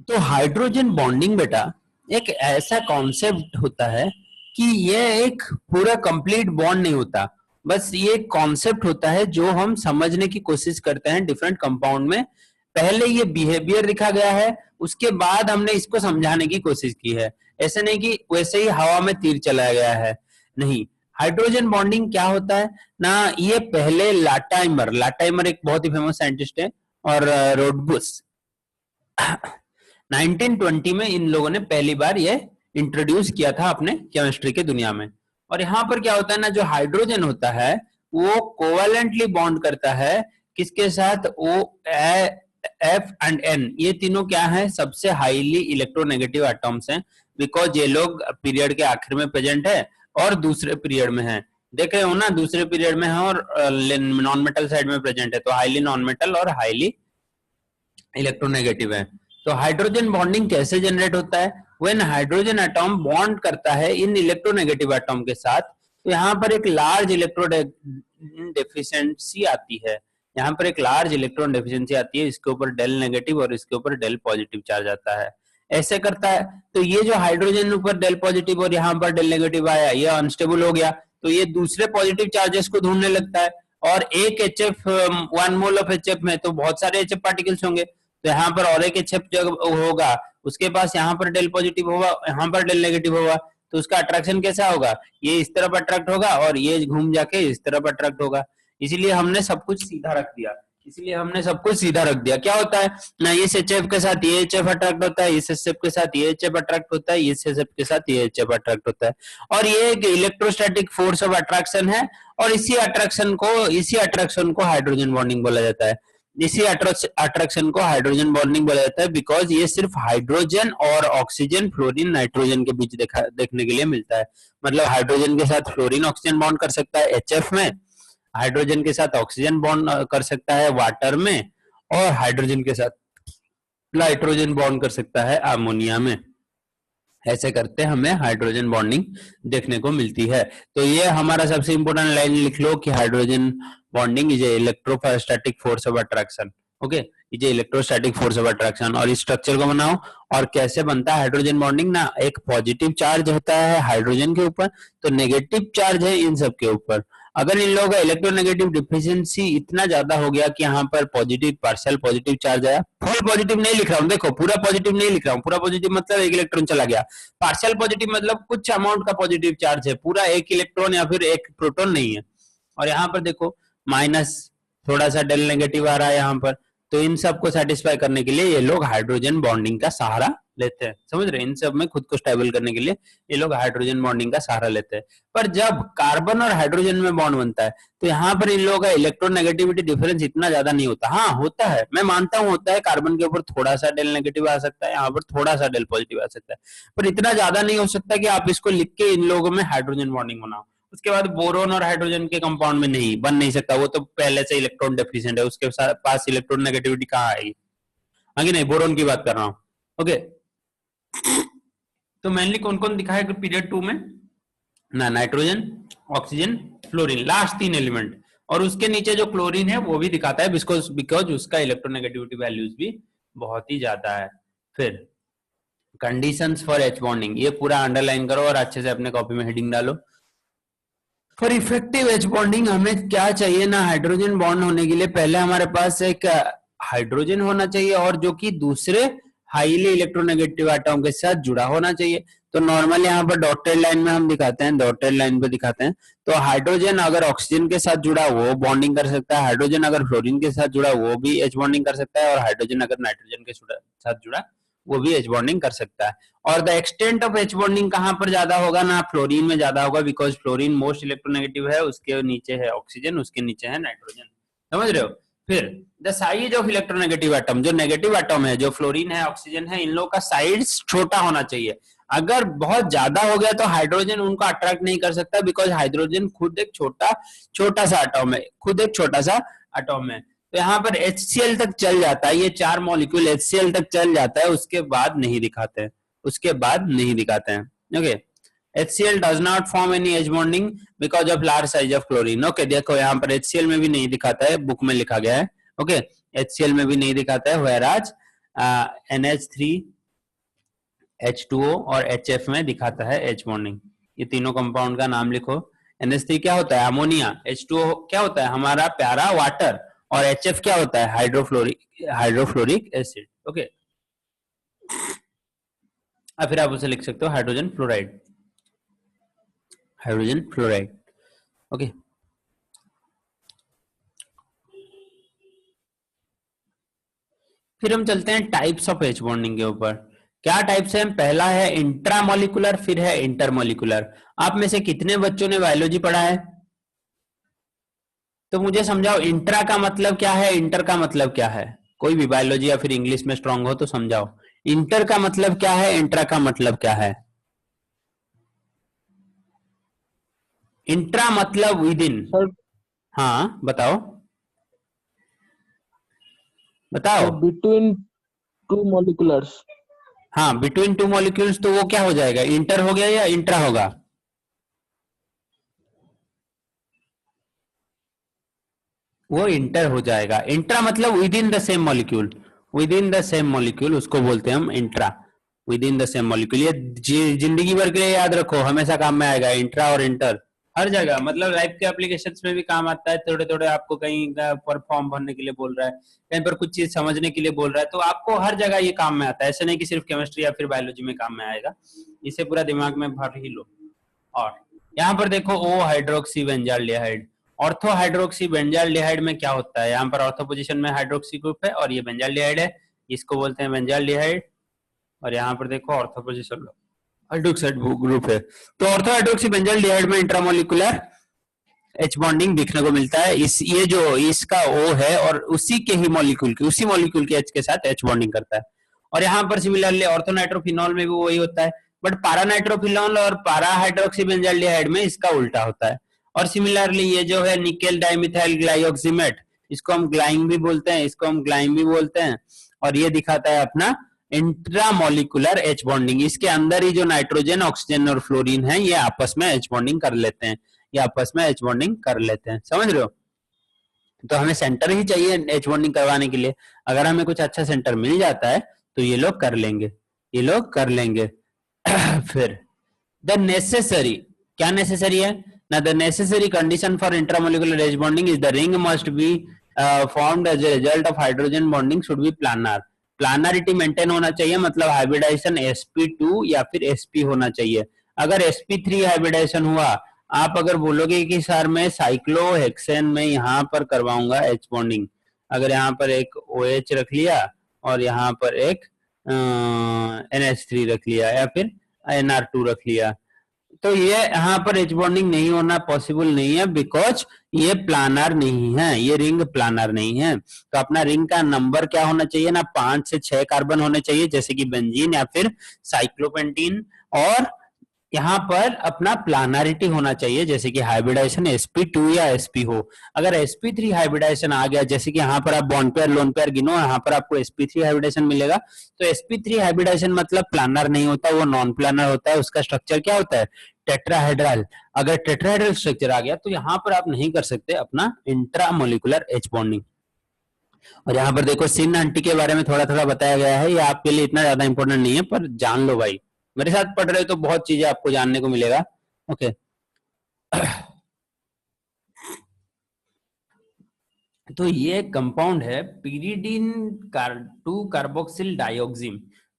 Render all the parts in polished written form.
तो hydrogen bonding बेटा एक ऐसा कॉन्सेप्ट होता है कि ये एक पूरा कंप्लीट बॉन्ड नहीं होता, बस ये एक कॉन्सेप्ट होता है जो हम समझने की कोशिश करते हैं डिफरेंट कंपाउंड में। पहले ये बिहेवियर लिखा गया है, उसके बाद हमने इसको समझाने की कोशिश की है। ऐसे नहीं कि वैसे ही हवा में तीर चलाया गया है, नहीं। हाइड्रोजन बॉन्डिंग क्या होता है ना, ये पहले लाटाइमर लाटाइमर एक बहुत ही फेमस साइंटिस्ट है, और रोडबुस 1920 में इन लोगों ने पहली बार ये इंट्रोड्यूस किया था अपने केमिस्ट्री के दुनिया में। और यहाँ पर क्या होता है ना, जो हाइड्रोजन होता है वो कोवेलेंटली बॉन्ड करता है किसके साथ, ओ एफ एंड एन, ये तीनों क्या है, सबसे हाईली इलेक्ट्रोनेगेटिव एटॉम्स हैं, बिकॉज ये लोग पीरियड के आखिर में प्रेजेंट है और दूसरे पीरियड में है। देख रहे हो ना, दूसरे पीरियड में है और नॉन मेटल साइड में प्रेजेंट है, तो हाईली नॉन मेटल और हाईली इलेक्ट्रोनेगेटिव है। तो हाइड्रोजन बॉन्डिंग कैसे जनरेट होता है, व्हेन हाइड्रोजन एटॉम बॉन्ड करता है इन इलेक्ट्रोनेगेटिव एटॉम के साथ, तो यहाँ पर एक लार्ज इलेक्ट्रोन डेफिशिएंसी आती है। यहाँ पर एक लार्ज इलेक्ट्रॉन डेफिशिएंसी आती है, इसके ऊपर डेल नेगेटिव और इसके ऊपर डेल पॉजिटिव चार्ज आता है, ऐसे करता है। तो ये जो हाइड्रोजन ऊपर डेल पॉजिटिव और यहाँ पर डेल नेगेटिव आया, ये अनस्टेबल हो गया, तो ये दूसरे पॉजिटिव चार्जेस को ढूंढने लगता है। और एक HF 1 मोल ऑफ HF में तो बहुत सारे HF पार्टिकल्स होंगे, तो यहाँ पर और एक HF जब होगा उसके पास यहाँ पर डेल पॉजिटिव होगा, यहाँ पर डेल नेगेटिव होगा, तो उसका अट्रैक्शन कैसा होगा, ये इस तरफ अट्रैक्ट होगा और ये घूम जाके इस तरफ अट्रैक्ट होगा। इसीलिए हमने सब कुछ सीधा रख दिया, इसलिए हमने सब कुछ सीधा रख दिया। क्या होता है ना, इस HF के साथ ये HF अट्रैक्ट होता है, इस HF के साथ ये HF अट्रैक्ट होता है, इस HF के साथ ये HF अट्रैक्ट होता है, और ये एक इलेक्ट्रोस्टैटिक फोर्स ऑफ अट्रैक्शन है। और इसी अट्रैक्शन को हाइड्रोजन बॉन्डिंग बोला जाता है। इसी अट्रैक्शन को हाइड्रोजन बॉन्डिंग बोला जाता है, बिकॉज ये सिर्फ हाइड्रोजन और ऑक्सीजन, फ्लोरीन, नाइट्रोजन के बीच देखने के लिए मिलता है। मतलब हाइड्रोजन के साथ फ्लोरीन ऑक्सीजन बॉन्ड कर सकता है HF में, हाइड्रोजन के साथ ऑक्सीजन बॉन्ड कर सकता है वाटर में, और हाइड्रोजन के साथ नाइट्रोजन बॉन्ड कर सकता है अमोनिया में। ऐसे करते हमें हाइड्रोजन बॉन्डिंग देखने को मिलती है। तो ये हमारा सबसे इंपॉर्टेंट लाइन लिख लो कि hydrogen bonding is electrostatic force of attraction. Okay, is electrostatic force of attraction. और इस स्ट्रक्चर को बनाओ। और कैसे बनता है हाइड्रोजन बॉन्डिंग ना, एक पॉजिटिव चार्ज होता है हाइड्रोजन के ऊपर, तो नेगेटिव चार्ज है इन सब के ऊपर। अगर इन लोगों का इलेक्ट्रोनेगेटिव डिफिशियंसी इतना ज्यादा हो गया कि यहाँ पर पॉजिटिव पार्शियल पॉजिटिव चार्ज आया, फुल पॉजिटिव नहीं लिख रहा हूँ, देखो पूरा पॉजिटिव नहीं लिख रहा हूँ, पूरा पॉजिटिव मतलब एक इलेक्ट्रॉन चला गया, पार्शियल पॉजिटिव मतलब कुछ अमाउंट का पॉजिटिव चार्ज है, पूरा एक इलेक्ट्रॉन या फिर एक प्रोटॉन नहीं है। और यहाँ पर देखो माइनस थोड़ा सा डेल नेगेटिव आ रहा है यहाँ पर, तो इन सब को सेटिस्फाई करने के लिए ये लोग हाइड्रोजन बॉन्डिंग का सहारा लेते हैं। समझ रहे हैं, इन सब में खुद को स्टेबल करने के लिए ये लोग हाइड्रोजन बॉन्डिंग का सहारा लेते हैं। पर जब कार्बन और हाइड्रोजन में बॉन्ड बनता है तो यहाँ पर इन लोगों का इलेक्ट्रोनेगेटिविटी डिफरेंस इतना ज्यादा नहीं होता। हाँ होता है, मैं मानता हूँ होता है, कार्बन के ऊपर थोड़ा सा डेल नेगेटिव आ सकता है, यहाँ पर थोड़ा सा डेल पॉजिटिव आ सकता है, पर इतना ज्यादा नहीं हो सकता कि आप इसको लिख के इन लोगों में हाइड्रोजन बॉन्डिंग बनाओ। उसके बाद बोरोन और हाइड्रोजन के कंपाउंड में नहीं बन नहीं सकता, वो तो पहले से इलेक्ट्रॉन डेफिशिएंट है, उसके पास इलेक्ट्रॉन नेगेटिविटी कहाँ आएगी। आगे नहीं, बोरोन की बात कर रहा हूँ। ओके, तो मेनली कौन कौन दिखा है पीरियड 2 में ना, nitrogen, oxygen, fluorine, last 3 element, और उसके नीचे जो क्लोरीन है वो भी दिखाता है, बिकॉज उसका इलेक्ट्रोनेगेटिविटी वैल्यूज भी बहुत ही ज्यादा है। फिर कंडीशंस फॉर एच बॉन्डिंग, ये पूरा अंडरलाइन करो और अच्छे से अपने कॉपी में हेडिंग डालो। फॉर इफेक्टिव एच बॉन्डिंग हमें क्या चाहिए ना, हाइड्रोजन बॉन्ड होने के लिए पहले हमारे पास एक हाइड्रोजन होना चाहिए और जो कि दूसरे हाईली इलेक्ट्रोनेगेटिव एटॉम के साथ जुड़ा होना चाहिए। तो नॉर्मली यहाँ पर डॉटेड लाइन में हम दिखाते हैं, डॉटेड लाइन पे दिखाते हैं। तो हाइड्रोजन अगर ऑक्सीजन के साथ जुड़ा वो बॉन्डिंग कर सकता है, हाइड्रोजन अगर फ्लोरीन के साथ जुड़ा वो भी एच बॉन्डिंग कर सकता है, और हाइड्रोजन अगर नाइट्रोजन के साथ जुड़ा वो भी एच बॉन्डिंग कर सकता है। और the extent of H bonding कहाँ पर ज्यादा होगा ना, फ्लोरीन में ज्यादा होगा, बिकॉज फ्लोरीन मोस्ट इलेक्ट्रोनेगेटिव है, उसके नीचे है ऑक्सीजन, उसके नीचे है नाइट्रोजन। समझ रहे हो। फिर the size of electronegative atom, जो नेगेटिव एटम है, जो फ्लोरीन है, ऑक्सीजन है, इन लोगों का साइज छोटा होना चाहिए। अगर बहुत ज्यादा हो गया तो हाइड्रोजन उनको अट्रैक्ट नहीं कर सकता, बिकॉज हाइड्रोजन खुद एक छोटा सा एटम है, खुद एक छोटा सा एटम है। तो यहाँ पर HCl तक चल जाता है, ये 4 मॉलिक्यूल HCl तक चल जाता है, उसके बाद नहीं दिखाते हैं, उसके बाद नहीं दिखाते हैं। Okay, HCl does not form any H bonding because of large size of chlorine। Okay, देखो यहाँ पर HCl में भी नहीं दिखाता है, बुक में लिखा गया है। ओके, HCl में भी नहीं दिखाता है, whereas NH3 H2O और HF में दिखाता है H बॉन्डिंग। ये तीनों कंपाउंड का नाम लिखो। NH3 क्या होता है? अमोनिया। H2O क्या होता है? हमारा प्यारा वाटर। और HF क्या होता है? Hydrofluoric acid. ओके, अब फिर आप उसे लिख सकते हो hydrogen fluoride. Hydrogen fluoride. Okay, फिर हम चलते हैं टाइप्स ऑफ एच बॉन्डिंग के ऊपर। क्या टाइप्स है? पहला है इंट्रामोलिकुलर, फिर है इंटरमोलिकुलर। आप में से कितने बच्चों ने बायोलॉजी पढ़ा है? तो मुझे समझाओ, इंट्रा का मतलब क्या है, इंटर का मतलब क्या है? कोई भी बायोलॉजी या फिर इंग्लिश में स्ट्रांग हो तो समझाओ। इंटर का मतलब क्या है, इंट्रा का मतलब क्या है? इंट्रा मतलब विद इन। सर हाँ बताओ, बताओ। Sir between two moleculars. हाँ, बिटवीन टू मॉलिक्यूल्स, तो वो क्या हो जाएगा? इंटर हो गया या इंट्रा होगा? वो इंटर हो जाएगा। इंट्रा मतलब with in the same molecule. With in the same molecule उसको बोलते हैं हम intra. With in the same molecule. ये जिंदगी भर के लिए याद रखो, हमेशा काम में आएगा इंट्रा और इंटर। हर जगह, मतलब लाइफ के एप्लीकेशंस में भी काम आता है। थोड़े थोड़े आपको कहीं पर फॉर्म भरने के लिए बोल रहा है, कहीं पर कुछ चीज समझने के लिए बोल रहा है, तो आपको हर जगह ये काम में आता है। ऐसे नहीं कि सिर्फ केमिस्ट्री या फिर बायोलॉजी में काम में आएगा। इसे पूरा दिमाग में भर ही लो। और यहाँ पर देखो, o hydroxy benzaldehyde. Ortho hydroxy benzaldehyde में क्या होता है? यहाँ पर ऑर्थो पोजीशन में हाइड्रोक्सी ग्रुप है और ये बेंजाल्डिहाइड है, इसको बोलते हैं बेंजाल्डिहाइड। और यहाँ पर देखो ऑर्थो पोजीशन हाइड्रोक्साइड ग्रुप है। तो ऑर्थो हाइड्रोक्सी बेंजाल्डिहाइड में इंट्रामोलिकुलर एच बॉन्डिंग देखने को मिलता है। इस ये जो इसका O है और उसी के ही मॉलिक्यूल के, उसी मॉलिक्यूल के H के साथ एच बॉन्डिंग करता है। और यहाँ पर सिमिलरली ऑर्थोनाइट्रोफिनॉल में भी वही होता है, बट पारानाइट्रोफिनॉल और पारा हाइड्रोक्सी बेंजाल्डिहाइड में इसका उल्टा होता है। और सिमिलरली ये जो है निकेल डाइमिथाइल ग्लाइऑक्सीमेट, इसको हम ग्लाइम भी बोलते हैं, इसको हम ग्लाइम भी बोलते हैं। और ये दिखाता है अपना इंट्रामोलिकुलर एच बॉन्डिंग। इसके अंदर ही जो नाइट्रोजन, ऑक्सीजन और फ्लोरीन है, ये आपस में एच बॉन्डिंग कर लेते हैं। ये आपस में एच बॉन्डिंग कर लेते हैं, समझ रहे हो? तो हमें सेंटर ही चाहिए एच बॉन्डिंग करवाने के लिए। अगर हमें कुछ अच्छा सेंटर मिल जाता है तो ये लोग कर लेंगे, ये लोग कर लेंगे। फिर द नेसेसरी, क्या नेसेसरी है ना? The necessary condition for intramolecular H bonding is the ring must be formed as a result of hydrogen bonding should be planar. Planarity maintain होना चाहिए, मतलब हाइब्रिडाइजेशन sp2 या फिर sp होना चाहिए। अगर sp3 हाइब्रिडाइजेशन हुआ, आप अगर बोलोगे कि सर मैं साइक्लोहेक्सेन में यहाँ पर करवाऊंगा एच बॉन्डिंग, अगर यहाँ पर एक OH रख लिया और यहाँ पर एक NH3 रख लिया या फिर NR2 रख लिया, तो ये यहाँ पर एच बॉन्डिंग नहीं होना पॉसिबल नहीं है, बिकॉज ये प्लानर नहीं है, ये रिंग प्लानर नहीं है। तो अपना रिंग का नंबर क्या होना चाहिए ना? 5 से 6 कार्बन होने चाहिए, जैसे कि बेंजीन या फिर साइक्लोपेंटीन। और यहाँ पर अपना प्लानरिटी होना चाहिए, जैसे कि हाइब्रिडाइजेशन sp2 या sp हो। अगर sp3 हाइब्रिडाइजेशन आ गया, जैसे कि यहाँ पर आप बॉन्ड पेयर लोन पेयर गिनो, यहाँ पर आपको sp3 हाइब्रिडाइजेशन मिलेगा। तो sp3 हाइब्रिडाइजेशन मतलब प्लानर नहीं होता, वो नॉन प्लानर होता है। उसका स्ट्रक्चर क्या होता है? टेट्राहेड्रल। अगर टेट्राहेड्रल स्ट्रक्चर आ गया तो यहाँ पर आप नहीं कर सकते अपना इंट्रामोलिकुलर एच बॉन्डिंग। और यहाँ पर देखो सिन आंटी के बारे में थोड़ा थोड़ा बताया गया है, ये आपके लिए इतना ज्यादा इंपॉर्टेंट नहीं है, पर जान लो भाई, मेरे साथ पढ़ रहे हो तो बहुत चीजें आपको जानने को मिलेगा। ओके, तो ये कंपाउंड है पिरिडिन 2 कार्बोक्सिल डाइऑक्सिम।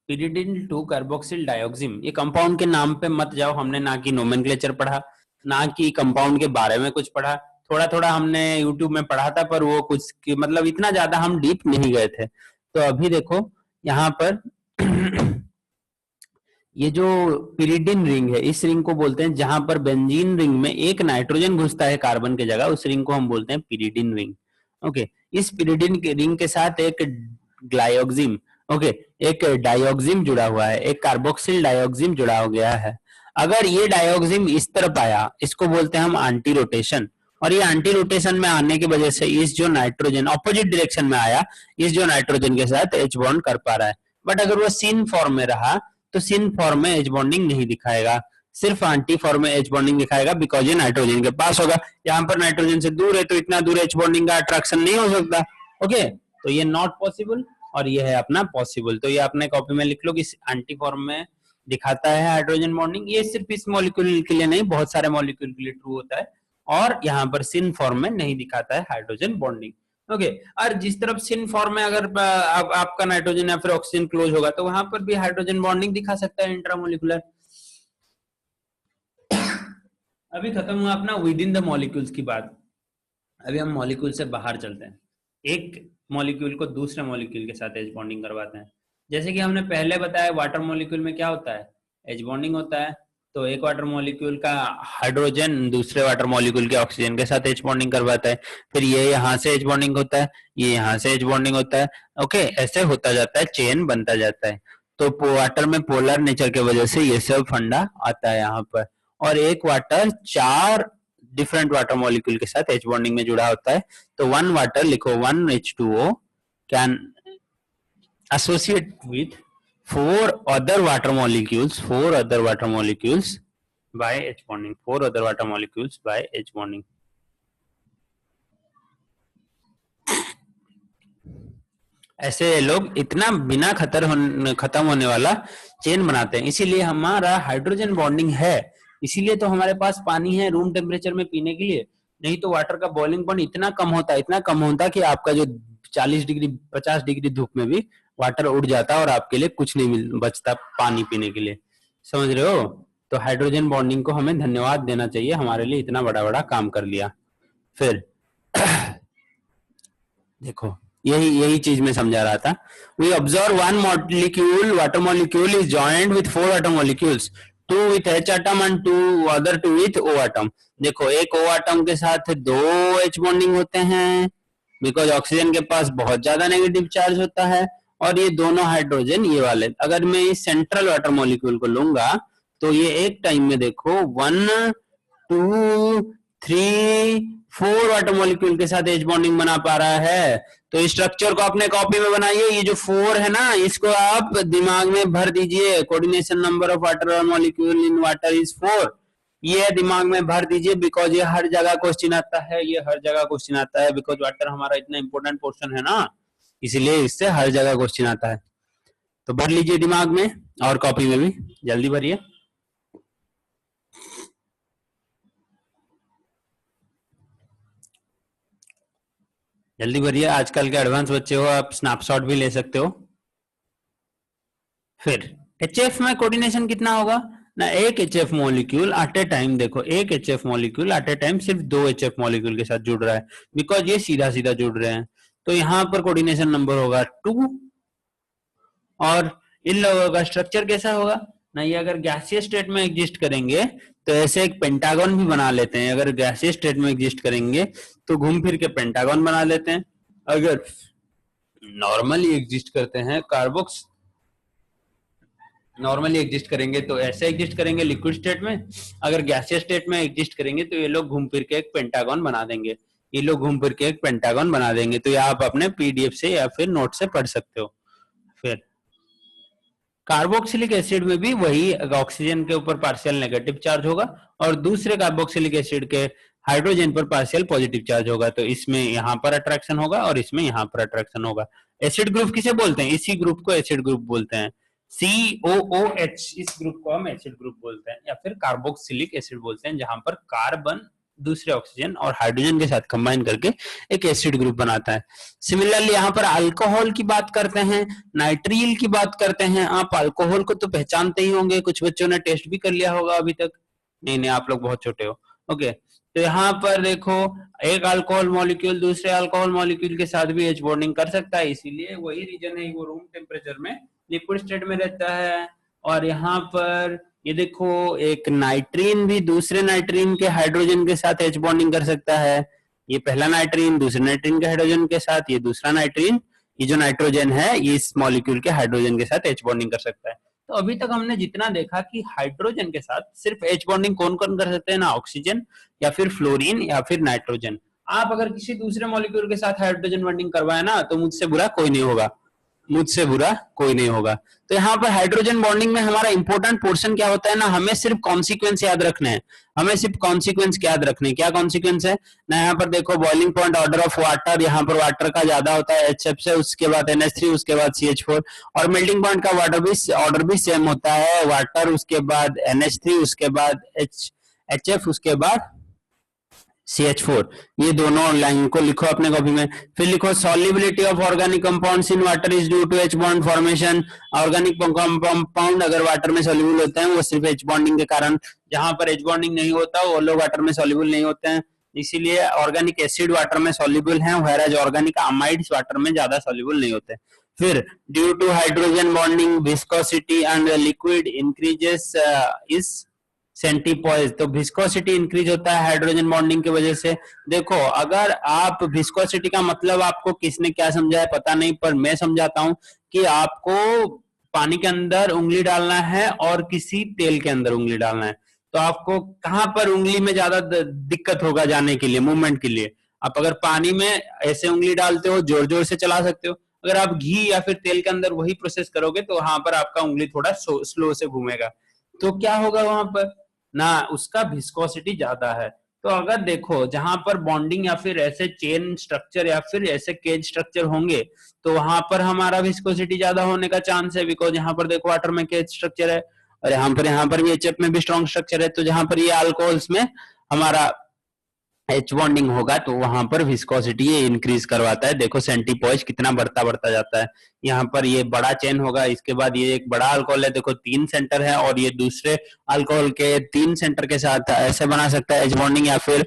पिरिडिन 2 कार्बोक्सिल डाइऑक्सिम, ये कंपाउंड के नाम पे मत जाओ। हमने ना कि नोमेनक्लेचर पढ़ा, ना कि कंपाउंड के बारे में कुछ पढ़ा। थोड़ा थोड़ा हमने यूट्यूब में पढ़ा था, पर वो कुछ मतलब इतना ज्यादा हम डीप नहीं गए थे। तो अभी देखो यहाँ पर ये जो पिरिडिन रिंग है, इस रिंग को बोलते हैं, जहां पर बेंजीन रिंग में एक नाइट्रोजन घुसता है कार्बन के जगह, उस रिंग को हम बोलते हैं पिरिडिन रिंग। ओके, इस पिरिडिन के रिंग के साथ एक ग्लाइऑक्सिम, ओके, एक डाइऑक्सिम जुड़ा हुआ है, एक कार्बोक्सिल डाइऑक्सिम जुड़ा हो गया है। अगर ये डाइऑक्सिम इस तरफ आया, इसको बोलते हैं हम एंटी रोटेशन। और ये एंटी रोटेशन में आने की वजह से इस जो नाइट्रोजन अपोजिट डायरेक्शन में आया, इस जो नाइट्रोजन के साथ एच बॉन्ड कर पा रहा है। बट अगर वो सिन फॉर्म में रहा तो सिन फॉर्म में एच बॉन्डिंग नहीं दिखाएगा, सिर्फ एंटी फॉर्म में एच बॉन्डिंग दिखाएगा, बिकॉज ये नाइट्रोजन के पास होगा। यहाँ पर नाइट्रोजन से दूर है, तो इतना दूर एच बॉन्डिंग का अट्रैक्शन नहीं हो सकता। ओके, तो ये नॉट पॉसिबल और ये है अपना पॉसिबल। तो ये अपने कॉपी में लिख लो कि एंटी फॉर्म में दिखाता है हाइड्रोजन बॉन्डिंग। ये सिर्फ इस मॉलिक्यूल के लिए नहीं, बहुत सारे मॉलिक्यूल के लिए ट्रू होता है। और यहाँ पर सिन फॉर्म में नहीं दिखाता है हाइड्रोजन बॉन्डिंग। ओके, और जिस तरफ सिन फॉर्म में अगर आपका नाइट्रोजन या फिर ऑक्सीजन क्लोज होगा तो वहां पर भी हाइड्रोजन बॉन्डिंग दिखा सकता है इंट्रामोलिकुलर। अभी खत्म हुआ अपना विद इन द मॉलिक्यूल्स की बात। अभी हम मॉलिक्यूल से बाहर चलते हैं, एक मॉलिक्यूल को दूसरे मॉलिक्यूल के साथ एच बॉन्डिंग करवाते हैं। जैसे कि हमने पहले बताया वाटर मॉलिक्यूल में क्या होता है, एच बॉन्डिंग होता है। तो एक वाटर मॉलिक्यूल का हाइड्रोजन दूसरे वाटर मॉलिक्यूल के ऑक्सीजन के साथ एच बॉन्डिंग करवाता है, फिर ये यहाँ से एच बॉन्डिंग होता है, ये यहाँ से एच बॉन्डिंग होता है। ओके, ऐसे होता जाता है, चेन बनता जाता है। तो वाटर में पोलर नेचर की वजह से ये सब फंडा आता है यहाँ पर। और एक वाटर 4 डिफरेंट वाटर मॉलिक्यूल के साथ एच बॉन्डिंग में जुड़ा होता है। तो वन वाटर लिखो, 1H2O can associate with 4 other water molecules by H bonding, 4 other water molecules by H bonding। ऐसे लोग इतना बिना खत्म होने वाला चेन बनाते हैं। इसीलिए हमारा हाइड्रोजन बॉन्डिंग है, इसीलिए तो हमारे पास पानी है रूम टेम्परेचर में पीने के लिए। नहीं तो वाटर का बॉइलिंग पॉइंट इतना कम होता कि आपका जो 40 डिग्री 50 डिग्री धूप में भी वाटर उड़ जाता और आपके लिए कुछ नहीं बचता पानी पीने के लिए। समझ रहे हो? तो हाइड्रोजन बॉन्डिंग को हमें धन्यवाद देना चाहिए, हमारे लिए इतना बड़ा बड़ा काम कर लिया। फिर देखो यही चीज मैं समझा रहा था। We observe one molecule, water molecule is joint with 4 water molecules, 2 with H atom and 2 other 2 with O atom। देखो एक O atom के साथ 2 H बॉन्डिंग होते हैं, बिकॉज ऑक्सीजन के पास बहुत ज्यादा नेगेटिव चार्ज होता है। और ये दोनों हाइड्रोजन ये वाले, अगर मैं इस सेंट्रल वाटर मॉलिक्यूल को लूंगा तो ये एक टाइम में देखो 1 2 3 4 वाटर मॉलिक्यूल के साथ एच बॉन्डिंग बना पा रहा है। तो स्ट्रक्चर को अपने कॉपी में बनाइए। ये जो 4 है ना, इसको आप दिमाग में भर दीजिए। Coordination number of water molecule in water is 4। ये दिमाग में भर दीजिए, बिकॉज ये हर जगह क्वेश्चन आता है, ये हर जगह क्वेश्चन आता है। बिकॉज वाटर हमारा इतना इंपॉर्टेंट पोर्शन है ना, इसलिए इससे हर जगह क्वेश्चन आता है। तो भर लीजिए दिमाग में और कॉपी में भी, जल्दी भरिए। जल्दी भरिए, आजकल के एडवांस बच्चे हो, आप स्नैपशॉट भी ले सकते हो। फिर HF में कोऑर्डिनेशन कितना होगा ना, एक HF मॉलिक्यूल एट ए टाइम, देखो एक HF मॉलिक्यूल एट ए टाइम सिर्फ 2 HF मॉलिक्यूल के साथ जुड़ रहा है, बिकॉज ये सीधा सीधा जुड़ रहे हैं। तो यहाँ पर कोऑर्डिनेशन नंबर होगा 2। और इन लोगों का स्ट्रक्चर कैसा होगा ना, ये अगर गैसियस स्टेट में एग्जिस्ट करेंगे तो ऐसे एक पेंटागन भी बना लेते हैं। अगर गैसियस स्टेट में एग्जिस्ट करेंगे तो घूम फिर के पेंटागन बना लेते हैं। अगर नॉर्मली एग्जिस्ट करते हैं, कार्बोक्स नॉर्मली एग्जिस्ट करेंगे तो ऐसे एग्जिस्ट करेंगे लिक्विड स्टेट में। अगर गैसियस स्टेट में एग्जिस्ट करेंगे तो ये लोग घूम फिर के एक पेंटागन बना देंगे, ये लोग घूम फिर के एक पेंटागन बना देंगे। तो ये आप अपने पीडीएफ से या फिर नोट से पढ़ सकते हो। फिर कार्बोक्सिलिक एसिड में भी वही, ऑक्सीजन के ऊपर पार्शियल नेगेटिव चार्ज होगा और दूसरे कार्बोक्सिलिक एसिड के हाइड्रोजन पर पार्शियल पॉजिटिव चार्ज होगा। तो इसमें यहाँ पर अट्रैक्शन होगा और इसमें यहाँ पर अट्रैक्शन होगा। एसिड ग्रुप किसे बोलते हैं? इसी ग्रुप को एसिड ग्रुप बोलते हैं, COOH। इस ग्रुप को हम एसिड ग्रुप बोलते हैं या फिर कार्बोक्सिलिक एसिड बोलते हैं, जहां पर कार्बन दूसरे ऑक्सीजन और हाइड्रोजन के साथ कंबाइन करके एक एसिड ग्रुप बनाता है। सिमिलरली यहाँ पर अल्कोहल की बात करते हैं, नाइट्रिल की बात करते हैं। आप अल्कोहल को तो पहचानते ही होंगे, कुछ बच्चों ने टेस्ट भी कर लिया होगा अभी तक। नहीं, आप लोग बहुत छोटे हो। ओके, तो यहाँ पर देखो एक अल्कोहल मॉलिक्यूल दूसरे अल्कोहल मॉलिक्यूल के साथ भी एच बॉन्डिंग कर सकता है, इसीलिए वही रीजन है वो रूम टेम्परेचर में लिक्विड स्टेट में रहता है। और यहाँ पर ये देखो एक नाइट्रीन भी दूसरे नाइट्रीन के हाइड्रोजन के साथ एच बॉन्डिंग कर सकता है। ये पहला नाइट्रीन दूसरे नाइट्रीन के हाइड्रोजन के साथ, ये दूसरा नाइट्रीन, ये जो नाइट्रोजन है ये इस मॉलिक्यूल के हाइड्रोजन के साथ एच बॉन्डिंग कर सकता है। तो अभी तक हमने जितना देखा कि हाइड्रोजन के साथ सिर्फ एच बॉन्डिंग कौन कौन कर सकते हैं ना, ऑक्सीजन या फिर फ्लोरीन या फिर नाइट्रोजन। आप अगर किसी दूसरे मॉलिक्यूल के साथ हाइड्रोजन बॉन्डिंग करवाए ना तो मुझसे बुरा कोई नहीं होगा। मुझसे बुरा कोई नहीं होगा। तो यहाँ पर हाइड्रोजन बॉन्डिंग में हमारा इंपॉर्टेंट पोर्शन क्या होता है ना, हमें सिर्फ कॉन्सिक्वेंस याद रखने हैं, हमें सिर्फ कॉन्सिक्वेंस याद रखने हैं। क्या कॉन्सिक्वेंस है ना, यहाँ पर देखो boiling point order of water, यहाँ पर वाटर का ज्यादा होता है HF से, उसके बाद NH3, उसके बाद CH4, और मेल्टिंग पॉइंट का वाटर भी ऑर्डर भी सेम होता है, वाटर उसके बाद NH3, उसके बाद HF, उसके बाद CH4। ये दोनों लाइन को लिखो अपने कॉपी में। फिर लिखो solubility of organic compounds in water is due to H bond formation. Organic compound अगर वाटर में सॉल्युबल होते हैं वो सिर्फ H बॉन्डिंग के कारण, जहां पर H बॉन्डिंग नहीं होता वो लोग वाटर में सॉल्युबल नहीं होते हैं, इसीलिए ऑर्गेनिक एसिड वाटर में सॉल्युबल हैं, व्हेयरएज ऑर्गेनिक अमाइड्स वाटर में ज्यादा सॉल्युबल नहीं होते। फिर due to hydrogen bonding viscosity and liquid increases is centipoise. तो विस्कोसिटी इंक्रीज होता है हाइड्रोजन बॉन्डिंग की वजह से। देखो अगर आप विस्कोसिटी का मतलब आपको किसने क्या समझाया पता नहीं, पर मैं समझाता हूं कि आपको पानी के अंदर उंगली डालना है और किसी तेल के अंदर उंगली डालना है, तो आपको कहां पर उंगली में ज्यादा दिक्कत होगा जाने के लिए, मूवमेंट के लिए। आप अगर पानी में ऐसे उंगली डालते हो, जोर जोर से चला सकते हो, अगर आप घी या फिर तेल के अंदर वही प्रोसेस करोगे तो वहां पर आपका उंगली थोड़ा स्लो से घूमेगा, तो क्या होगा वहां पर ना, उसका विस्कोसिटी ज्यादा है। तो अगर देखो जहां पर बॉन्डिंग या फिर ऐसे चेन स्ट्रक्चर या फिर ऐसे केज स्ट्रक्चर होंगे तो वहां पर हमारा विस्कोसिटी ज्यादा होने का चांस है, बिकॉज यहाँ पर देखो वाटर में केज स्ट्रक्चर है और यहाँ पर भी HF में भी स्ट्रॉन्ग स्ट्रक्चर है, तो जहां पर ये अल्कोहल्स में हमारा H बॉन्डिंग होगा तो वहां पर विस्कोसिटी ये इंक्रीज करवाता है। देखो सेंटीपॉइज कितना बढ़ता बढ़ता जाता है, यहाँ पर ये बड़ा चेन होगा, इसके बाद ये एक बड़ा अल्कोहल है, देखो 3 सेंटर है और ये दूसरे अल्कोहल के 3 सेंटर के साथ ऐसे बना सकता है H बॉन्डिंग, या फिर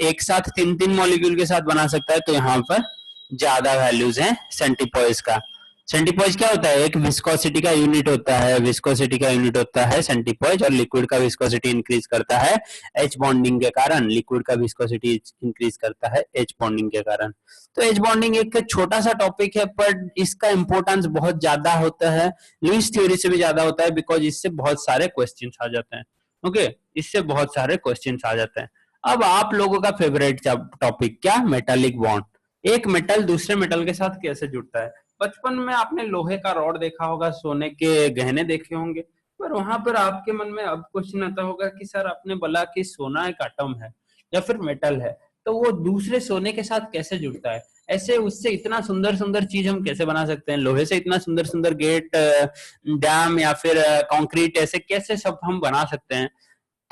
एक साथ 3-3 मॉलिक्यूल के साथ बना सकता है, तो यहाँ पर ज्यादा वैल्यूज है सेंटीपॉइज का। सेंटीपॉइज क्या होता है, एक विस्कोसिटी का यूनिट होता है, विस्कोसिटी का यूनिट होता है सेंटीपॉइज, और लिक्विड का विस्कोसिटी इंक्रीज करता है H बॉन्डिंग के कारण, लिक्विड का विस्कोसिटी इंक्रीज करता है H बॉन्डिंग के कारण। तो H बॉन्डिंग एक छोटा सा टॉपिक है पर इसका इंपॉर्टेंस बहुत ज्यादा होता है, लुईस थ्योरी से भी ज्यादा होता है, बिकॉज इससे बहुत सारे क्वेश्चंस आ जाते हैं। ओके, इससे बहुत सारे क्वेश्चंस आ जाते हैं। अब आप लोगों का फेवरेट टॉपिक क्या, मेटालिक बॉन्ड। एक मेटल दूसरे मेटल के साथ कैसे जुड़ता है। बचपन में आपने लोहे का रॉड देखा होगा, सोने के गहने देखे होंगे, पर वहां पर आपके मन में अब क्वेश्चन आता होगा कि सर आपने बोला कि सोना एक एटम है या फिर मेटल है, तो वो दूसरे सोने के साथ कैसे जुड़ता है, ऐसे उससे इतना सुंदर सुंदर चीज हम कैसे बना सकते हैं, लोहे से इतना सुंदर सुंदर गेट, डैम या फिर कंक्रीट, ऐसे कैसे सब हम बना सकते हैं।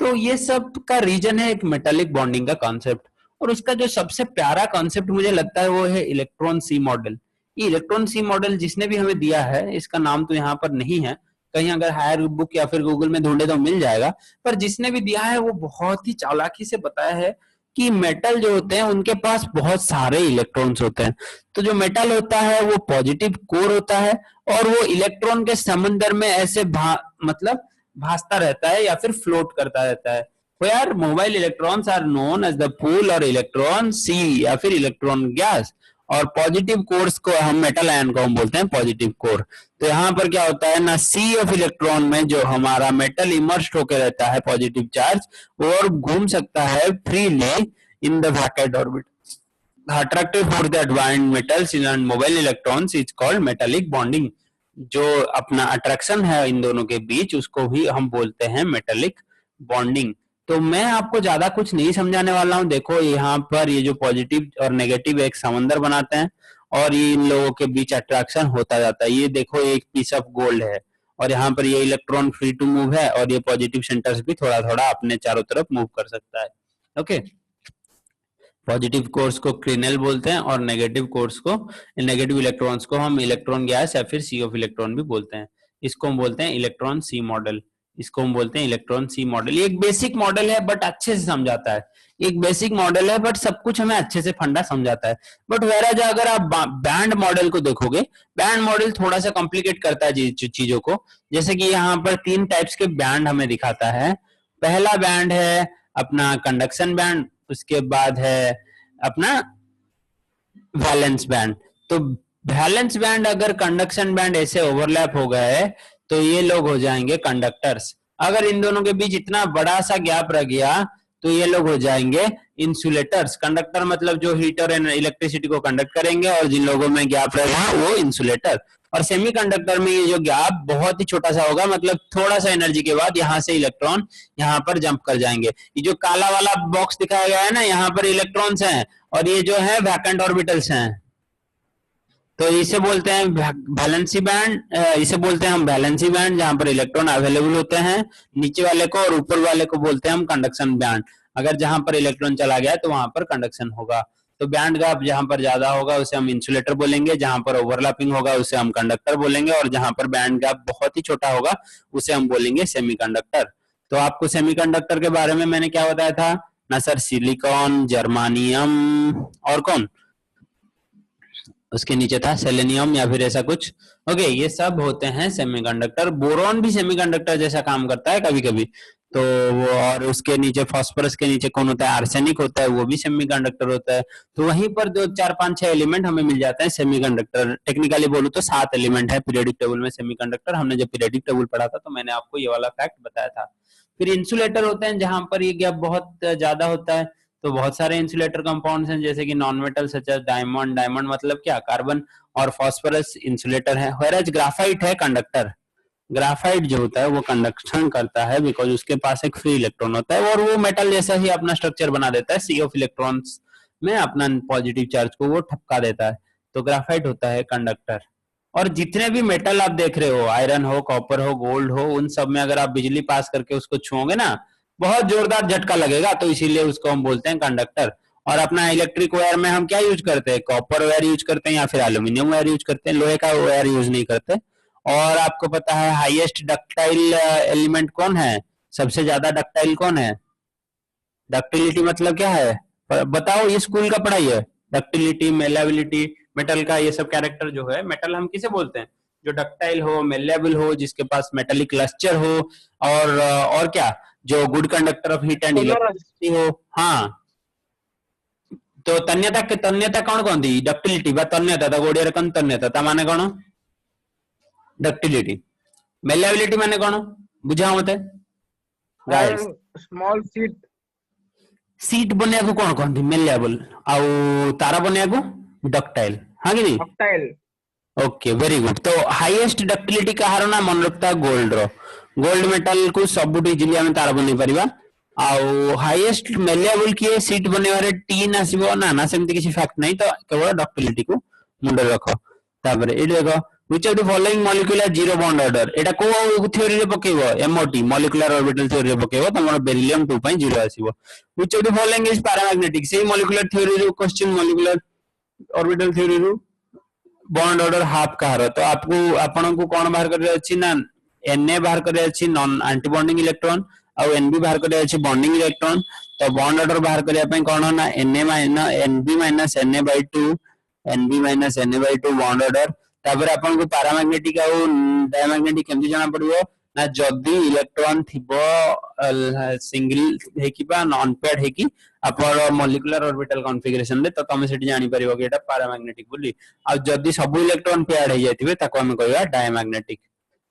तो ये सब का रीजन है एक मेटालिक बॉन्डिंग का कॉन्सेप्ट, और उसका जो सबसे प्यारा कॉन्सेप्ट मुझे लगता है वो है इलेक्ट्रॉन सी मॉडल। ये इलेक्ट्रॉन सी मॉडल जिसने भी हमें दिया है, इसका नाम तो यहाँ पर नहीं है, कहीं अगर हायर बुक या फिर गूगल में ढूंढे तो मिल जाएगा, पर जिसने भी दिया है वो बहुत ही चालाकी से बताया है कि मेटल जो होते हैं उनके पास बहुत सारे इलेक्ट्रॉन्स होते हैं। तो जो मेटल होता है वो पॉजिटिव कोर होता है और वो इलेक्ट्रॉन के समंदर में ऐसे मतलब भासता रहता है या फिर फ्लोट करता रहता है। Where mobile electrons are known as the pool और इलेक्ट्रॉन सी या फिर इलेक्ट्रॉन गैस, और पॉजिटिव कोर्स को हम मेटल आयन को हम बोलते हैं पॉजिटिव कोर। तो यहाँ पर क्या होता है ना, सी ऑफ इलेक्ट्रॉन में जो हमारा मेटल इमर्स्ड होकर रहता है पॉजिटिव चार्ज, और घूम सकता है freely in the vacant orbit. Attractive for the bind metals in mobile electrons is called metallic bonding. जो अपना अट्रैक्शन है इन दोनों के बीच उसको भी हम बोलते हैं मेटालिक बॉन्डिंग। तो मैं आपको ज्यादा कुछ नहीं समझाने वाला हूं। देखो यहाँ पर ये जो पॉजिटिव और नेगेटिव एक समंदर बनाते हैं और ये इन लोगों के बीच अट्रैक्शन होता जाता है। ये देखो एक पीस ऑफ गोल्ड है और यहाँ पर ये इलेक्ट्रॉन फ्री टू मूव है और ये पॉजिटिव सेंटर्स भी थोड़ा थोड़ा अपने चारों तरफ मूव कर सकता है। ओके, पॉजिटिव कोर्स को क्रिनल बोलते हैं और नेगेटिव कोर्स को, नेगेटिव इलेक्ट्रॉन्स को हम इलेक्ट्रॉन गैस या फिर सी ऑफ इलेक्ट्रॉन भी बोलते हैं। इसको हम बोलते हैं इलेक्ट्रॉन सी मॉडल, इसको हम बोलते हैं इलेक्ट्रॉन सी मॉडल। ये एक बेसिक मॉडल है बट अच्छे से समझाता है, एक बेसिक मॉडल है बट सब कुछ हमें अच्छे से फंडा समझाता है। बट वेराज अगर आप बैंड मॉडल को देखोगे, बैंड मॉडल थोड़ा सा कॉम्प्लिकेट करता है चीजों को। जैसे कि यहाँ पर 3 टाइप्स के बैंड हमें दिखाता है। पहला बैंड है अपना कंडक्शन बैंड, उसके बाद है अपना वैलेंस बैंड। तो वैलेंस बैंड अगर कंडक्शन बैंड ऐसे ओवरलैप हो गए तो ये लोग हो जाएंगे कंडक्टर्स। अगर इन दोनों के बीच इतना बड़ा सा गैप रह गया तो ये लोग हो जाएंगे इंसुलेटर्स। कंडक्टर मतलब जो हीटर एंड इलेक्ट्रिसिटी को कंडक्ट करेंगे और जिन लोगों में गैप रहेगा वो इंसुलेटर। और सेमीकंडक्टर में ये जो गैप बहुत ही छोटा सा होगा, मतलब थोड़ा सा एनर्जी के बाद यहाँ से इलेक्ट्रॉन यहाँ पर जंप कर जाएंगे। ये जो काला वाला बॉक्स दिखाया गया है ना, यहाँ पर इलेक्ट्रॉन्स हैं और ये जो है वैकेंट ऑर्बिटल्स हैं। तो इसे बोलते हैं वैलेंसी बैंड, इसे बोलते हैं हम वैलेंसी बैंड, जहां पर इलेक्ट्रॉन अवेलेबल होते हैं नीचे वाले को, और ऊपर वाले को बोलते हैं हम कंडक्शन बैंड। अगर जहां पर इलेक्ट्रॉन चला गया तो वहां पर कंडक्शन होगा। तो बैंड गैप जहां पर ज्यादा होगा उसे हम इंसुलेटर बोलेंगे, जहां पर ओवरलैपिंग होगा उसे हम कंडक्टर बोलेंगे, और जहां पर बैंड गैप बहुत ही छोटा होगा उसे हम बोलेंगे सेमीकंडक्टर। तो आपको सेमीकंडक्टर के बारे में मैंने क्या बताया था ना सर? सिलिकॉन, जर्मानियम और कौन, उसके नीचे था सेलेनियम या फिर ऐसा कुछ। ओके, ये सब होते हैं सेमीकंडक्टर। बोरॉन भी सेमीकंडक्टर जैसा काम करता है कभी कभी। तो वो, और उसके नीचे फास्फोरस के नीचे कौन होता है? आर्सेनिक होता है, वो भी सेमीकंडक्टर होता है। तो वहीं पर 2 4 5 6 एलिमेंट हमें मिल जाते हैं सेमीकंडक्टर। टेक्निकली बोलूं तो 7 एलिमेंट है पीरियोडिक टेबल में सेमीकंडक्टर। हमने जब पीरियोडिक टेबल पढ़ा था तो मैंने आपको ये वाला फैक्ट बताया था। फिर इंसुलेटर होते हैं जहां पर ये गैप बहुत ज्यादा होता है। तो बहुत सारे इंसुलेटर कंपाउंड्स हैं, जैसे कि non metal such as diamond, diamond मतलब क्या? कार्बन, और फास्फोरस इंसुलेटर है। व्हेयरएज ग्राफाइट है कंडक्टर। ग्राफाइट जो होता है वो कंडक्शन करता है बिकॉज उसके पास एक फ्री इलेक्ट्रॉन होता है, और वो मेटल जैसा ही अपना स्ट्रक्चर बना देता है, सी ऑफ इलेक्ट्रॉन्स में अपना पॉजिटिव चार्ज को वो ठपका देता है। तो ग्राफाइट होता है कंडक्टर। और जितने भी मेटल आप देख रहे हो, आयरन हो, कॉपर हो, गोल्ड हो, उन सब में अगर आप बिजली पास करके उसको छुओगे ना, बहुत जोरदार झटका लगेगा, तो इसीलिए उसको हम बोलते हैं कंडक्टर। और अपना इलेक्ट्रिक वायर में हम क्या यूज करते हैं? कॉपर वायर यूज करते हैं या फिर एल्यूमिनियम वायर यूज करते हैं, लोहे का वायर यूज नहीं करते। और आपको पता है हाईएस्ट डक्टाइल एलिमेंट कौन है? सबसे ज्यादा डक्टाइल कौन है? डक्टिलिटी मतलब क्या है? बताओ, ये स्कूल का पढ़ाई है। डक्टिलिटी, मेलेबिलिटी, मेटल का ये सब कैरेक्टर जो है, मेटल हम किसे बोलते हैं? जो डक्टाइल हो, मेलेबल हो, जिसके पास मेटेलिक लस्टर हो, और क्या, जो good conductor of heat and Tolerance. Electricity हो। हाँ, तो तन्यता के तन्यता कौन कहती? डक्टिलिटी बा तन्यता, ताको ओडिया रे कौन तन्यता ता माने कौन? डक्टिलिटी। मेलेबिलिटी माने कौन? बुझाओ मते गाइस। Small seat. सीट बनिया को कौन कहती? मेलेबल। आउ तारा बनिया को डक्टाइल। हाँ कि नहीं? Ductile. Okay, very good. तो हाईएस्ट डक्टिलिटी कहार ना मन रखता गोल्ड रो। गोल्ड मेटल को सबुठ इजिली आम तार बन पारिबा। आउ हाईएस्ट मेलेबल किए सीट बनेबारे टीन आसीबो ना? ना सेमती किसी फैक्ट नहीं, तो केवल डक्टिलिटी को मुंडे रख। तापर एडी देखो, which of the following molecular zero bond order, एटा को थ्योरी रे पकेबो? एमओटी, मॉलिक्यूलर ऑर्बिटल थ्योरी रे पकेबो, तमरो बेरिलियम 2 पई जीरो आसीबो। Which of the following is paramagnetic, सेही मॉलिक्यूलर थ्योरी रे क्वेश्चन, मॉलिक्यूलर ऑर्बिटल थ्योरी रे बॉन्ड ऑर्डर हाफ कहार। तो आपको आपन को कौन बाहर कर अछि ना? Na बाहर कर अछि नॉन एंटी बॉन्डिंग इलेक्ट्रॉन, और Nb बाहर कर अछि बॉन्डिंग इलेक्ट्रॉन। तो बॉन्ड ऑर्डर बाहर करिया पई कोन ना? Nb minus Na/2, Nb minus Na/2 bond order. तापर आपन को पैरामैग्नेटिक और डायमैग्नेटिक केमति जाना पड़िबो ना? जदी इलेक्ट्रॉन थिबो सिंगल हेकी बा नॉन पेयर्ड हेकी अपन मॉलिक्यूलर ऑर्बिटल कॉन्फ़िगरेशन रे, तो तमे सेठी जानि परिबो कि एटा पैरामैग्नेटिक बोली। आ जदी सब इलेक्ट्रॉन पेयर्ड हे जायतिबे ताको हम कहबा डायमैग्नेटिक।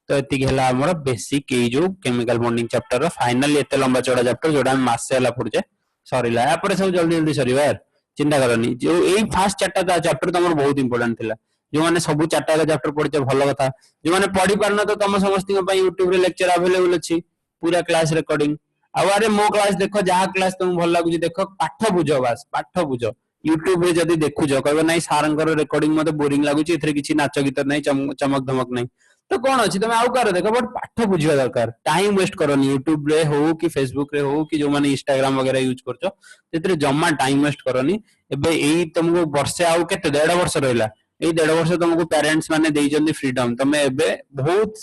तो एतिक हला हमर बेसिक ए जो केमिकल बॉन्डिंग चैप्टर रो फाइनल एते लंबा चौड़ा चैप्टर जोडा हम मासे हला पढुचे सरीला। या पर सब जल्दी जल्दी सरीबा यार, चिंता करनी। जो एई फर्स्ट चारटा चैप्टर तमर बहुत इंपोर्टेंट थिला। जो माने सब चारटा चैप्टर पढिचे भलो कथा। जो माने पढी पारन तो तम समस्त पई YouTube रे लेक्चर अवेलेबल अछि, पूरा क्लास रिकॉर्डिंग। अरे मो क्लास देखो, जहाँ क्लास तुम भल लगुच देख, पाठ बुझ, बास पाठ बुझ। यूट्यूब रे जदी देखुछ कहबो नाही सारंकर रिकॉर्डिंग मते बोरिंग लागुची, एथरे किछि नाच गीत नाही, चमक धमक नाही। तो कौन अच्छी तुम आउ कार देखो, बट पाठ बुझा दरकार। टाइम वेस्ट करनी यूट्यूब रे हो कि फेसबुक रे हो कि जो माने इंस्टाग्राम वगैरह यूज करछो, तेतरे जम्मा टाइम वेस्ट करनी। एबे एई तुमको वर्षे आउ केते 1.5 वर्ष रहला, एई 1.5 वर्ष तुमको पेरेंट्स माने देइजंदी फ्रीडम, तमे एबे बहुत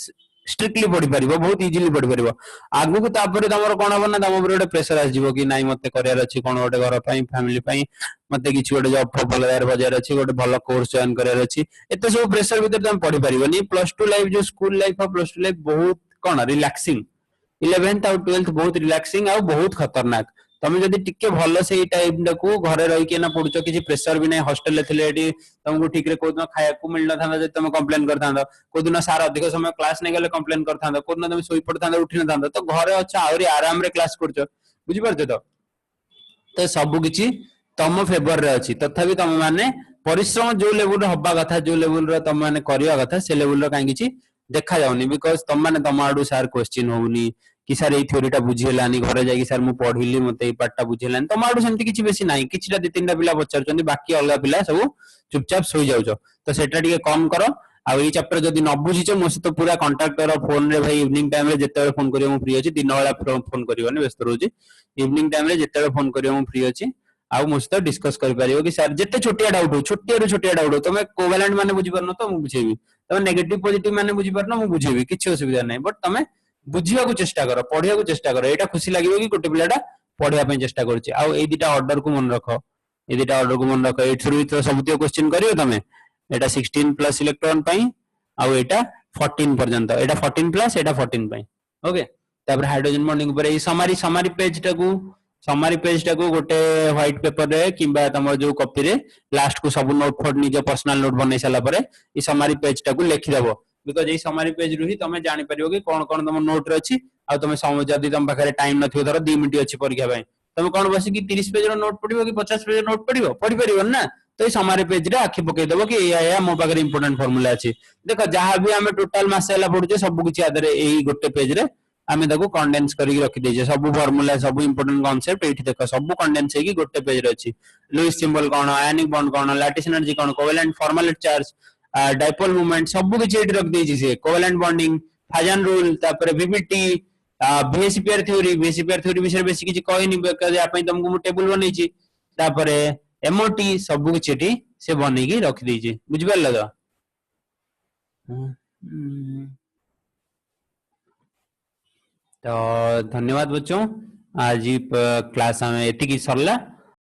स्ट्रिक्टली पढ़ी पारिबो, बहुत इजीली पढ़ी पारिबो। आगु को तापर तमर कोन हबो ना, तम ऊपर गोटे प्रेशर आसीबो कि नाही मते करियर अछि कोन गोटे घर पई, फैमिली पई, मते किछि गोटे जॉब भल बजार अछि, गोटे भल कोर्स जॉइन करियर अछि। एते सब प्रेशर भीतर तुम पढ़ी पारिबोनी। +2 लाइफ जो स्कूल लाइफ और +2 लाइफ बहुत कोन रिलैक्सिंग। 11th और 12th बहुत रिलैक्सिंग और बहुत खतरनाक। तमे जदी टिके भलो से ई टाइम को घरे रही के ना पढुचो, किछि प्रेशर भी नै, हॉस्टल ले थिले एडी तुमको ठीक रे कोदिन खाया को मिल न थांदा, जे तुम कंप्लेन करथांदा, कोदिन सार अधिक समय क्लास नै गेले कंप्लेन करथांदा, कोदिन तुम सोई पड़थांदा उठी न थांदा। तो घरे अच्छा आउरी आराम रे क्लास करछो, बुझि परछो तो सब किछि तम फेवर रे अछि। तथापि तुम माने परिश्रम जो लेवल रे हब्बा कथा जो लेवल रे तुम माने करिया कथा से लेवल रे काहे किछि देखा जाउनी बिकॉज़ तुम माने तुम आडू सर क्वेश्चन होउनी कि सर एई थ्योरी बुझेलानी घरे जाई सर मु पढिली मते एई पार्ट बुझेलानी तुम आडू सेमति किछि बेसी नाही किछिटा दि तीनटा पिला पचारचंदी बाकी अलगा पिला सब चुपचाप सोई जाउछो तो सेटा टिके कम करो आ एई चैप्टर जदी न बुझिछो मो सहित पूरा कांटेक्ट करो फोन रे भाई इवनिंग टाइम रे जेते फोन करियो मु फ्री अछि दिन वाला फोन करियोनी व्यस्त रहउची इवनिंग टाइम रे जेते फोन करियो मु फ्री अछि आउ मो सहित डिस्कस करि परियो कि सर जेते छोटिया डाउट हो छोटिया डाउट हो तमे कोवेलेंट माने बुझि परनो तो मु बुझेबी तमे नेगेटिव पॉजिटिव माने बुझि परनो मु बुझेबी किछि असुविधा नै बट तमे बुझिया को चेष्टा करो पढिया को चेष्टा करो एटा खुशी लागिबो कि गोटे पिलाटा पढिया पय चेष्टा करछि आउ एई दिटा ऑर्डर को मन रखो ए दिटा ऑर्डर को मन रखो एथरु तो सबतियो क्वेश्चन करियो तमे एटा 16 प्लस इलेक्ट्रॉन पय आउ एटा 14 पर्यंत एटा 14 प्लस एटा 14 पय ओके तापर हाइड्रोजन बॉन्डिंग ऊपर ए समरी पेज टाको गोटे व्हाइट पेपर रे किबा तमर जो कॉपी रे लास्ट को सब नोट फोट निज पर्सनल नोट बनै साला परे ई समरी पेज टाको लिखि देबो बिकॉज़ ए समरी पेज रु ही तमे जानि परियो कि कोन कोन तम नोट रे अछि आ तमे समय जदी तम पाखरे टाइम नथियो धर 2 मिनिट अछि परीक्षा पय तमे कोन बसी कि 30 पेज रो नोट पढिबो कि 50 पेज रो नोट पढिबो पढि परिबो ना तो समरी पेज रे आखि पकई देबो कि या मो पाखरे इंपोर्टेंट फार्मूला अछि देखो जहां भी हमें टोटल मास हैला पढुचे सब किछि आदरे एही गोटे पेज रे आमे ताको कंडेंस करिक रखि देजे सब फार्मूला सब इंपोर्टेंट कांसेप्ट एठी देखो सब कंडेंस हेकी गोटे पेज रे अछि लुईस सिंबल कोन आयनिक बॉन्ड कोन लैटिस एनर्जी कोन covalent formal charge dipole moment सब किछि एठी रख देछि से कोवेलेंट बॉन्डिंग फाजन रूल तापर वीबीटी बीएसपीआर थ्योरी विषय बेसी किछि कहनी बिकॉज़ या पय तुमको मु टेबल बनैछि तापर एमओटी सब किछि एठी से बनेकी रख देछि बुझि परला तो तो धन्यवाद बच्चों आज क्लास में एतिकी सरला।